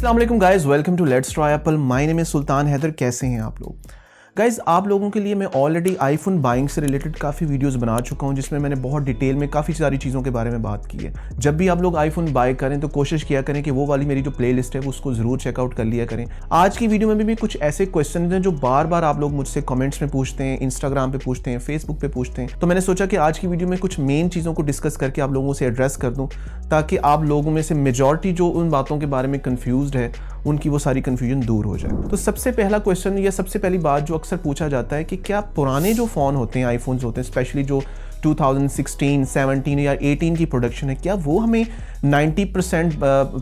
अस्सलाम वालेकुम guys, welcome to let's try apple. My name is Sultan Haider. कैसे हैं आप लोग गाइस? आप लोगों के लिए मैं ऑलरेडी आईफोन बाइंग से रिलेटेड काफ़ी वीडियोस बना चुका हूं, जिसमें मैंने बहुत डिटेल में काफ़ी सारी चीज़ों के बारे में बात की है। जब भी आप लोग आईफोन बाय करें तो कोशिश किया करें कि वो वाली मेरी जो प्लेलिस्ट है उसको ज़रूर चेकआउट कर लिया करें। आज की वीडियो में भी कुछ ऐसे क्वेश्चन हैं जो बार बार आप लोग मुझसे कमेंट्स में पूछते हैं, इंस्टाग्राम पे पूछते हैं, फेसबुक पे पूछते हैं। तो मैंने सोचा कि आज की वीडियो में कुछ मेन चीज़ों को डिस्कस करके आप लोगों से एड्रेस कर दूँ, ताकि आप लोगों में से मेजॉरिटी जो उन बातों के बारे में कन्फ्यूज्ड है उनकी वो सारी कन्फ्यूजन दूर हो जाए। तो सबसे पहला क्वेश्चन या सबसे पहली बात जो अक्सर पूछा जाता है कि क्या पुराने जो फ़ोन होते हैं, आईफोन्स होते हैं, स्पेशली जो 2016, 17 या 18 की प्रोडक्शन है, क्या वो हमें 90%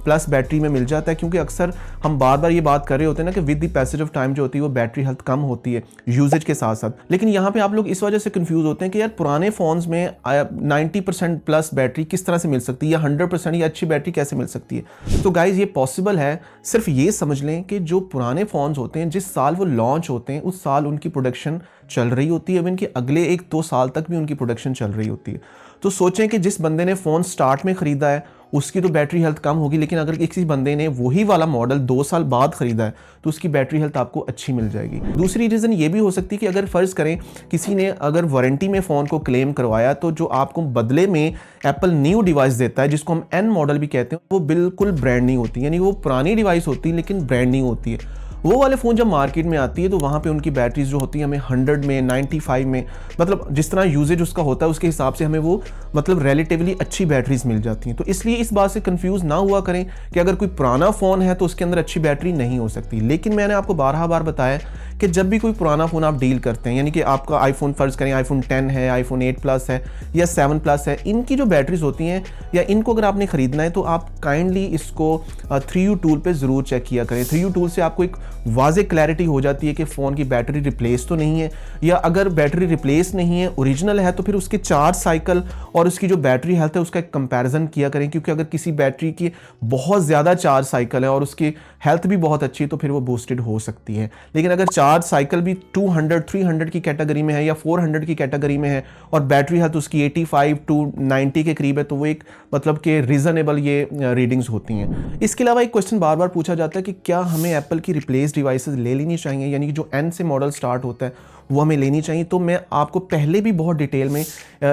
प्लस बैटरी में मिल जाता है? क्योंकि अक्सर हम बार बार ये बात कर रहे होते हैं ना कि with the passage of time जो होती है वो बैटरी हेल्थ कम होती है यूजेज के साथ साथ। लेकिन यहाँ पे आप लोग इस वजह से कंफ्यूज होते हैं कि यार पुराने फ़ोन्स में 90% प्लस बैटरी किस तरह से मिल सकती है, या 100% या अच्छी बैटरी कैसे मिल सकती है? तो गाइज ये पॉसिबल है। सिर्फ ये समझ लें कि जो पुराने फ़ोन्स होते हैं, जिस साल वो लॉन्च होते हैं उस साल उनकी प्रोडक्शन चल रही होती है, अब इनके अगले 1-2 साल तक भी उनकी प्रोडक्शन चल रही होती है। तो सोचें कि जिस बंदे ने फ़ोन स्टार्ट में ख़रीदा है उसकी तो बैटरी हेल्थ कम होगी, लेकिन अगर किसी बंदे ने वही वाला मॉडल 2 साल बाद ख़रीदा है तो उसकी बैटरी हेल्थ आपको अच्छी मिल जाएगी। दूसरी रीज़न ये भी हो सकती है कि अगर फ़र्ज़ करें किसी ने अगर वारंटी में फ़ोन को क्लेम करवाया, तो जो आपको बदले में एप्पल न्यू डिवाइस देता है, जिसको हम एन मॉडल भी कहते हैं, वो बिल्कुल ब्रांड नहीं होती, यानी वो पुरानी डिवाइस होती है लेकिन ब्रांड नहीं होती है। वो वाले फ़ोन जब मार्केट में आती है तो वहाँ पे उनकी बैटरीज जो होती है हमें 100 में, 95 में, मतलब जिस तरह यूजेज उसका होता है उसके हिसाब से हमें वो मतलब रिलेटिवली अच्छी बैटरीज मिल जाती हैं। तो इसलिए इस बात से कंफ्यूज ना हुआ करें कि अगर कोई पुराना फ़ोन है तो उसके अंदर अच्छी बैटरी नहीं हो सकती। लेकिन मैंने आपको बार बताया कि जब भी कोई पुराना फ़ोन आप डील करते हैं, यानी कि आपका आईफोन फ़र्ज़ करें आईफोन 10 है, आईफोन 8 प्लस है या 7 प्लस है, इनकी जो बैटरीज होती हैं या इनको अगर आपने ख़रीदना है तो आप काइंडली इसको 3U टूल पे ज़रूर चेक किया करें। 3U टूल से आपको एक वाज़ेह क्लैरिटी हो जाती है कि फ़ोन की बैटरी रिप्लेस तो नहीं है, या अगर बैटरी रिप्लेस नहीं है, ओरिजिनल है, तो फिर उसके चार्ज साइकिल और उसकी जो बैटरी हेल्थ है उसका एक कंपैरिजन किया करें। क्योंकि अगर किसी बैटरी की बहुत ज़्यादा चार्ज साइकिल है और उसकी हेल्थ भी बहुत अच्छी है तो फिर वो बूस्टेड हो सकती है। लेकिन अगर चार्ज साइकिल भी 200, 300 की कैटेगरी में है या 400 की कैटेगरी में है और बैटरी हेल्थ उसकी 85 to 90 के करीब है, तो वो एक मतलब कि रीज़नेबल ये रीडिंग्स होती हैं। इसके अलावा एक क्वेश्चन बार बार पूछा जाता है कि क्या हमें एप्पल की रिप्लेस डिवाइसेस ले लेनी चाहिए, यानी कि जो एन से मॉडल स्टार्ट होता है वो हमें लेनी चाहिए। तो मैं आपको पहले भी बहुत डिटेल में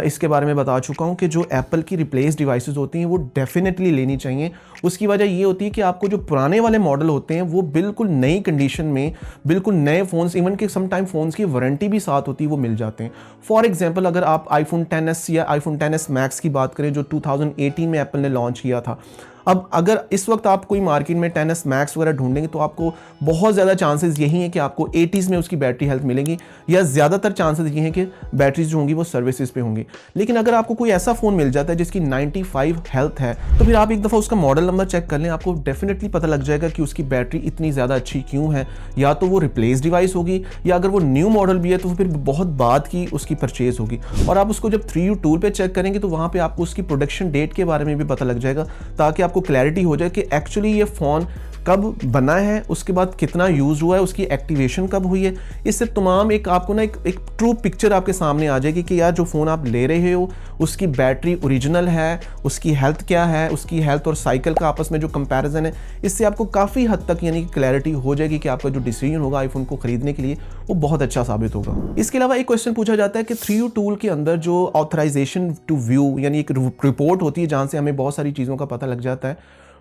इसके बारे में बता चुका हूं कि जो एप्पल की रिप्लेस डिवाइसेस होती हैं वो डेफिनेटली लेनी चाहिए। उसकी वजह ये होती है कि आपको जो पुराने वाले मॉडल होते हैं वो बिल्कुल नई कंडीशन में, बिल्कुल नए फ़ोन्स, इवन कि समटाइम फ़ोन्स की वारंटी भी साथ होती है, वो मिल जाते हैं। फॉर एग्जांपल अगर आप आईफोन 10s या आईफोन 10s मैक्स की बात करें जो 2018 में एप्पल ने लॉन्च किया था, अब अगर इस वक्त आप कोई मार्केट में 10s मैक्स वगैरह ढूंढेंगे तो आपको बहुत ज़्यादा चांसेस यही हैं कि आपको 80s में उसकी बैटरी हेल्थ मिलेगी, या ज़्यादातर चांसेस ये हैं कि बैटरीज जो होंगी वो सर्विसेज पे होंगी। लेकिन अगर आपको कोई ऐसा फ़ोन मिल जाता है जिसकी 95 हेल्थ है, तो फिर आप एक दफ़ा उसका मॉडल नंबर चेक कर लें, आपको डेफिनेटली पता लग जाएगा कि उसकी बैटरी इतनी ज़्यादा अच्छी क्यों है। या तो वो रिप्लेस डिवाइस होगी, या अगर वो न्यू मॉडल भी है तो फिर बहुत बाद की उसकी परचेज होगी। और आप उसको जब 3U टूल पर चेक करेंगे तो वहाँ पर आपको उसकी प्रोडक्शन डेट के बारे में भी पता लग जाएगा, ताकि आपको क्लैरिटी हो जाए कि एक्चुअली ये फ़ोन कब बना है, उसके बाद कितना यूज़ हुआ है, उसकी एक्टिवेशन कब हुई है। इससे तमाम एक आपको ना एक ट्रू पिक्चर आपके सामने आ जाएगी कि यार जो फ़ोन आप ले रहे हो उसकी बैटरी ओरिजिनल है, उसकी हेल्थ क्या है, उसकी हेल्थ और साइकिल का आपस में जो कंपैरिजन है, इससे आपको काफ़ी हद तक यानी कि क्लैरिटी हो जाएगी कि आपका जो डिसीजन होगा आईफोन को खरीदने के लिए वो बहुत अच्छा साबित होगा। इसके अलावा एक क्वेश्चन पूछा जाता है कि 3U टूल के अंदर जो ऑथराइजेशन टू व्यू यानी एक रिपोर्ट होती है जहाँ से हमें बहुत सारी चीज़ों का पता लग जाता है,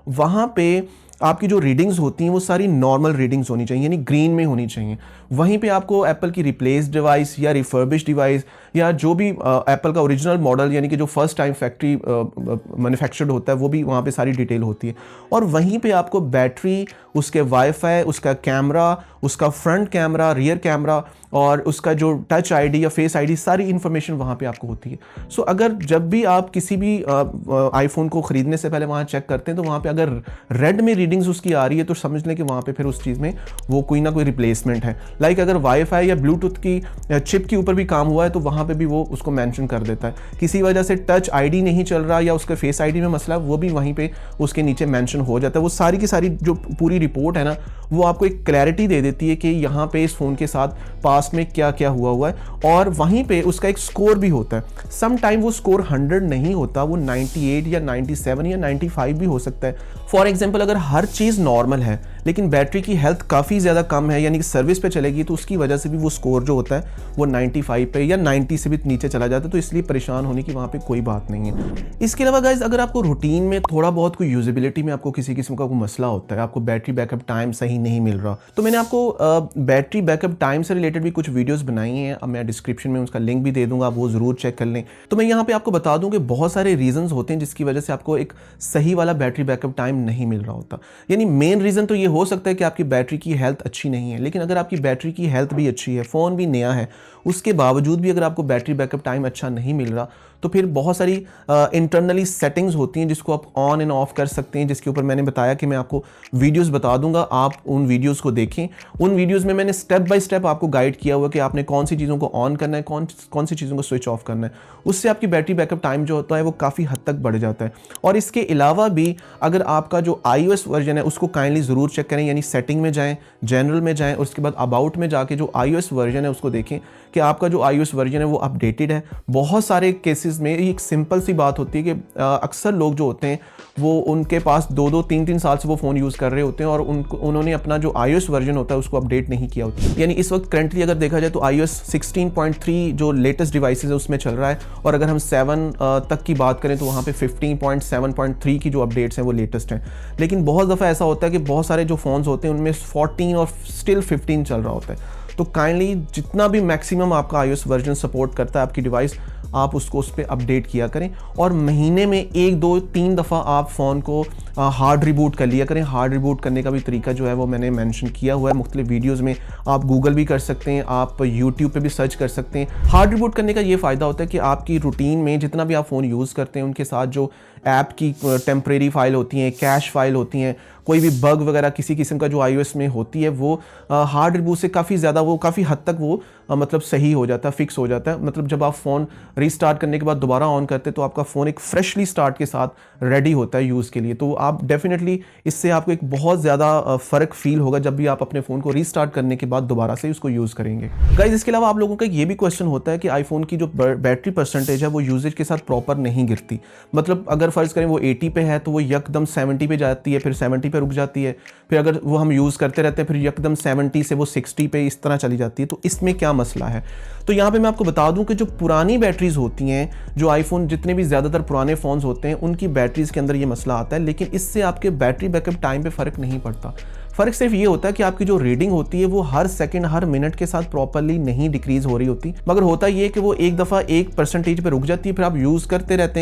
वहाँ पे आपकी जो रीडिंग्स होती हैं वो सारी नॉर्मल रीडिंग्स होनी चाहिए, यानी ग्रीन में होनी चाहिए। वहीं पे आपको एप्पल की रिप्लेस डिवाइस या रिफर्बिश डिवाइस या जो भी एप्पल का ओरिजिनल मॉडल यानी कि जो फर्स्ट टाइम फैक्ट्री मैन्युफैक्चर्ड होता है वो भी वहाँ पे सारी डिटेल होती है। और वहीं पे आपको बैटरी, उसके वाईफाई, उसका कैमरा, उसका फ्रंट कैमरा, रियर कैमरा और उसका जो टच आईडी या फेस आईडी, सारी इन्फॉर्मेशन वहाँ पे आपको होती है। सो अगर जब भी आप किसी भी आईफोन को ख़रीदने से पहले वहाँ चेक करते हैं तो वहाँ पे अगर रेड में रीडिंग्स उसकी आ रही है तो समझ लें कि वहाँ पे फिर उस चीज़ में वो कोई ना कोई रिप्लेसमेंट है। लाइक अगर वाईफाई या ब्लूटूथ की चिप के ऊपर भी काम हुआ है तो वहाँ पे भी वो उसको मेंशन कर देता है। किसी वजह से टच आईडी नहीं चल रहा या उसके फेस आईडी में मसला, वो भी वहीं पे उसके नीचे मेंशन हो जाता है। वो सारी की सारी जो पूरी रिपोर्ट है ना वो आपको एक क्लैरिटी दे देती है कि यहाँ पे इस फ़ोन के साथ पास में क्या क्या हुआ है, और वहीं पे उसका एक स्कोर भी होता है। सम टाइम वो स्कोर 100 नहीं होता, वो 98 या 97 या 95 भी हो सकता है। फॉर एग्जाम्पल अगर हर हर चीज़ नॉर्मल है, लेकिन बैटरी की हेल्थ काफ़ी ज़्यादा कम है, यानी कि सर्विस पे चलेगी तो उसकी वजह से भी वो स्कोर जो होता है वो 95 पे या 90 से भी नीचे चला जाता है, तो इसलिए परेशान होने की वहाँ पे कोई बात नहीं है। इसके अलावा गाइज, अगर आपको रूटीन में थोड़ा बहुत कोई यूजेबिलिटी में आपको किसी किस्म का कोई मसला होता है, आपको बैटरी बैकअप टाइम सही नहीं मिल रहा, तो मैंने आपको बैटरी बैकअप टाइम से रिलेटेड भी कुछ वीडियोज़ बनाई हैं, अब मैं डिस्क्रिप्शन में उसका लिंक भी दे दूंगा, आप वो ज़रूर चेक कर लें। तो मैं यहाँ पे आपको बता दूं कि बहुत सारे रीजंस होते हैं जिसकी वजह से आपको एक सही वाला बैटरी बैकअप टाइम नहीं मिल रहा होता। यानी मेन रीज़न तो ये हो सकता है कि आपकी बैटरी की हेल्थ अच्छी नहीं है, लेकिन अगर आपकी बैटरी की हेल्थ भी अच्छी है, फ़ोन भी नया है, उसके बावजूद भी अगर आपको बैटरी बैकअप टाइम अच्छा नहीं मिल रहा, तो फिर बहुत सारी इंटरनली सेटिंग्स होती हैं जिसको आप ऑन एंड ऑफ कर सकते हैं, जिसके ऊपर मैंने बताया कि मैं आपको वीडियोस बता दूंगा, आप उन वीडियोस को देखें। उन वीडियोस में मैंने स्टेप बाय स्टेप आपको गाइड किया हुआ कि आपने कौन सी चीज़ों को ऑन करना है, कौन सी चीज़ों को स्विच ऑफ करना है। उससे आपकी बैटरी बैकअप टाइम जो होता है वो काफ़ी हद तक बढ़ जाता है। और इसके अलावा भी अगर आपका जो iOS वर्जन है उसको काइंडली ज़रूर चेक करें, यानी सेटिंग में जाएँ, जनरल में जाएँ और उसके बाद अबाउट में जाके जो iOS वर्जन है उसको देखें कि आपका जो iOS वर्जन है वो अपडेटेड है। बहुत सारे केसेस में एक सिंपल सी बात होती है कि अक्सर लोग जो होते हैं वो उनके पास 2-2, 3-3 साल से वो फ़ोन यूज़ कर रहे होते हैं और उन्होंने अपना जो iOS वर्जन होता है उसको अपडेट नहीं किया होता। यानी इस वक्त करंटली अगर देखा जाए तो iOS 16.3 जो लेटेस्ट डिवाइसेस है उसमें चल रहा है, और अगर हम 7 तक की बात करें तो वहाँ पे 15.7.3 की जो अपडेट्स हैं वो लेटेस्ट हैं। लेकिन बहुत दफ़ा ऐसा होता है कि बहुत सारे जो फ़ोन्स होते हैं उनमें 14 और स्टिल 15 चल रहा होता है। तो काइंडली जितना भी मैक्सिमम आपका iOS वर्जन सपोर्ट करता है आपकी डिवाइस, आप उसको उस पर अपडेट किया करें, और महीने में 1-2-3 दफ़ा आप फ़ोन को हार्ड रिबूट कर लिया करें। हार्ड रिबूट करने का भी तरीका जो है वो मैंने मेंशन किया हुआ है मुख्तलिफ वीडियोज़ में, आप गूगल भी कर सकते हैं, आप यूट्यूब पे भी सर्च कर सकते हैं। हार्ड रिबूट करने का ये फ़ायदा होता है कि आपकी रूटीन में जितना भी आप फ़ोन यूज़ करते हैं उनके साथ जो ऐप की टेम्परेरी फाइल होती हैं, कैश फाइल होती हैं, कोई भी बग वगैरह किसी किस्म का जो iOS में होती है वो हार्ड रिबूट से काफ़ी ज़्यादा वो काफ़ी हद तक वो मतलब सही हो जाता है, फिक्स हो जाता है। मतलब जब आप फ़ोन रीस्टार्ट करने के बाद दोबारा ऑन करते हैं तो आपका फ़ोन एक फ्रेशली स्टार्ट के साथ रेडी होता है यूज़ के लिए। तो आप डेफिनेटली इससे आपको एक बहुत ज़्यादा फ़र्क फील होगा जब भी आप अपने फ़ोन को रीस्टार्ट करने के बाद दोबारा से उसको यूज़ करेंगे। गाइस, इसके अलावा आप लोगों का ये भी क्वेश्चन होता है कि आईफोन की जो बैटरी परसेंटेज है वो यूजेज के साथ प्रॉपर नहीं गिरती। मतलब अगर फ़र्ज़ करें वो 80 पे है तो वो यकदम 70 पे जाती है, फिर 70 पे रुक जाती है, फिर अगर वो हम यूज़ करते रहते हैं फिर यकदम 70 से वो 60 पे इस तरह चली जाती है। तो इसमें क्या मसला है? तो यहाँ पे मैं आपको बता दूं कि जो पुरानी बैटरीज होती हैं, जो आईफोन जितने भी ज़्यादातर पुराने फ़ोन्स होते हैं उनकी बैटरीज़ के अंदर ये मसला आता है, लेकिन इससे आपके बैटरी बैकअप टाइम पे फ़र्क नहीं पड़ता। फ़र्क सिर्फ ये होता है कि आपकी जो रीडिंग होती है वो हर सेकंड हर मिनट के साथ प्रॉपर्ली नहीं डिक्रीज़ हो रही होती, मगर होता ये कि वो एक दफ़ा 1% पे रुक जाती है, फिर आप यूज़ करते रहते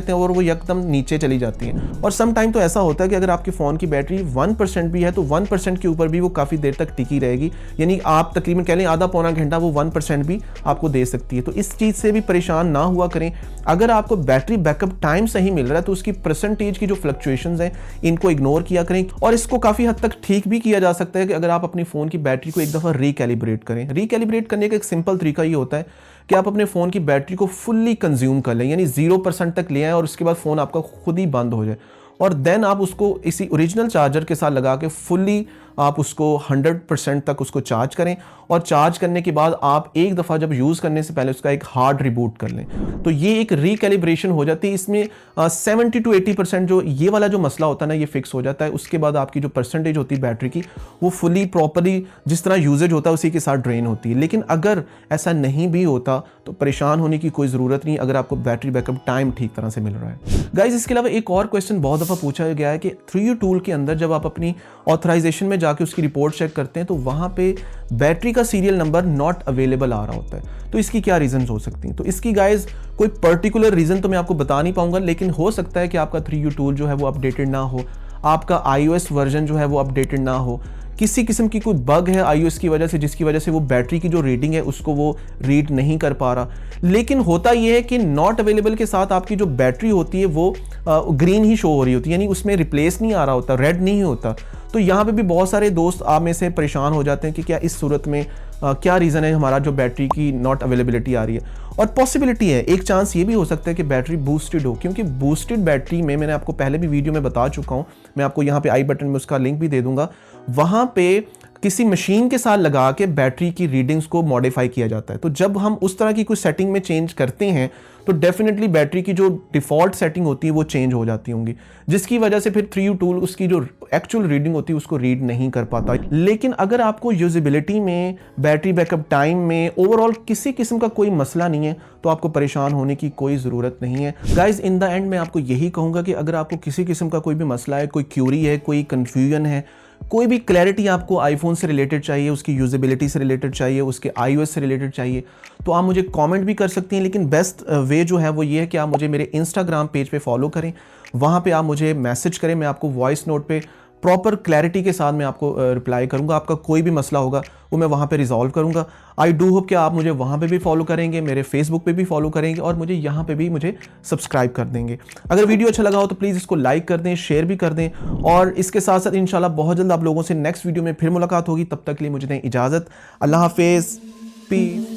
हैं और वो एकदम नीचे चली जाती है। और सम टाइम तो ऐसा होता है कि अगर आपके फ़ोन की बैटरी 1% भी है तो 1% के ऊपर भी वो काफ़ी देर तक टिकी रहेगी, यानी आप तकरीबन कह लें आधा पौना घंटा वो 1% भी आपको दे सकती है। तो इस चीज़ से भी परेशान ना हुआ करें। अगर आपको बैटरी बैकअप टाइम सही मिल रहा है तो उसकी परसेंटेज की जो फ्लक्चुएशंस हैं इनको इग्नोर किया करें, और इसको काफ़ी हद तक ठीक भी किया जा सकता है कि अगर आप अपने फ़ोन की बैटरी को एक दफ़ा रिकैलिब्रेट करें। रिकैलिब्रेट करने का एक सिंपल तरीका ये होता है कि आप अपने फ़ोन की बैटरी को फुल्ली कंज्यूम कर लें, यानी 0% तक ले आएँ और उसके बाद फ़ोन आपका खुद ही बंद हो जाए, और देन आप उसको इसी ओरिजिनल चार्जर के साथ लगा के फुल्ली आप उसको 100% तक उसको चार्ज करें, और चार्ज करने के बाद आप एक दफ़ा जब यूज़ करने से पहले उसका एक हार्ड रिबूट कर लें। तो ये एक रिकैलिब्रेशन हो जाती है। इसमें 70 to 80% जो ये वाला जो मसला होता है ना ये फिक्स हो जाता है। उसके बाद आपकी जो परसेंटेज होती है बैटरी की वो फुली प्रॉपरली जिस तरह यूजेज होता है उसी के साथ ड्रेन होती है। लेकिन अगर ऐसा नहीं भी होता तो परेशान होने की कोई ज़रूरत नहीं अगर आपको बैटरी बैकअप टाइम ठीक तरह से मिल रहा है। गाइज, इसके अलावा एक और क्वेश्चन बहुत दफ़ा पूछा गया है कि 3U टूल के अंदर जब आप अपनी ऑथराइजेशन में जाके उसकी रिपोर्ट चेक करते हैं तो वहाँ पे बैटरी का सीरियल नंबर नॉट अवेलेबल आ रहा होता है। तो इसकी क्या रीजंस हो सकती हैं? तो इसकी गाइज कोई पर्टिकुलर रीज़न तो मैं आपको बता नहीं पाऊंगा, लेकिन हो सकता है कि आपका 3U टूल जो है वो अपडेटेड ना हो, आपका iOS वर्जन जो है वो अपडेटेड ना हो, किसी किस्म की कोई बग है iOS की वजह से जिसकी वजह से वो बैटरी की जो रीडिंग है उसको वो रीड नहीं कर पा रहा। लेकिन होता ये है कि नॉट अवेलेबल के साथ आपकी जो बैटरी होती है वो ग्रीन ही शो हो रही होती है, यानी उसमें रिप्लेस नहीं आ रहा होता, रेड नहीं होता। तो यहाँ पे भी बहुत सारे दोस्त आप में से परेशान हो जाते हैं कि क्या इस सूरत में क्या रीज़न है हमारा जो बैटरी की नॉट अवेलेबिलिटी आ रही है। और पॉसिबिलिटी है, एक चांस ये भी हो सकता है कि बैटरी बूस्टेड हो, क्योंकि बूस्टेड बैटरी में मैंने आपको पहले भी वीडियो में बता चुका हूँ, मैं आपको यहाँ पे आई बटन में उसका लिंक भी दे दूंगा। वहाँ पे किसी मशीन के साथ लगा के बैटरी की रीडिंग्स को मॉडिफाई किया जाता है। तो जब हम उस तरह की कुछ सेटिंग में चेंज करते हैं तो डेफिनेटली बैटरी की जो डिफ़ॉल्ट सेटिंग होती है वो चेंज हो जाती होंगी, जिसकी वजह से फिर 3U टूल उसकी जो एक्चुअल रीडिंग होती है उसको रीड नहीं कर पाता। लेकिन अगर आपको यूजेबिलिटी में, बैटरी बैकअप टाइम में, ओवरऑल किसी किस्म का कोई मसला नहीं है तो आपको परेशान होने की कोई ज़रूरत नहीं है। गाइज इन द एंड मैं आपको यही कहूँगा कि अगर आपको किसी किस्म का कोई भी मसला है, कोई क्यूरी है, कोई कन्फ्यूजन है, कोई भी क्लैरिटी आपको आईफोन से रिलेटेड चाहिए, उसकी यूजेबिलिटी से रिलेटेड चाहिए, उसके iOS से रिलेटेड चाहिए, तो आप मुझे कमेंट भी कर सकती हैं। लेकिन बेस्ट वे जो है वो ये है कि आप मुझे मेरे इंस्टाग्राम पेज पे फॉलो करें, वहाँ पे आप मुझे मैसेज करें, मैं आपको वॉइस नोट पे प्रॉपर क्लैरिटी के साथ मैं आपको रिप्लाई करूँगा। आपका कोई भी मसला होगा वो मैं वहाँ पे रिजॉल्व करूँगा। आई डू होप कि आप मुझे वहाँ पे भी फॉलो करेंगे, मेरे फेसबुक पे भी फॉलो करेंगे और मुझे यहाँ पे भी मुझे सब्सक्राइब कर देंगे। अगर वीडियो अच्छा लगा हो तो प्लीज़ इसको लाइक कर दें, शेयर भी कर दें, और इसके साथ साथ इंशाल्लाह बहुत जल्द आप लोगों से नेक्स्ट वीडियो में फिर मुलाकात होगी। तब तक के लिए मुझे दें इजाज़त। अल्लाह हाफिज़, पीस।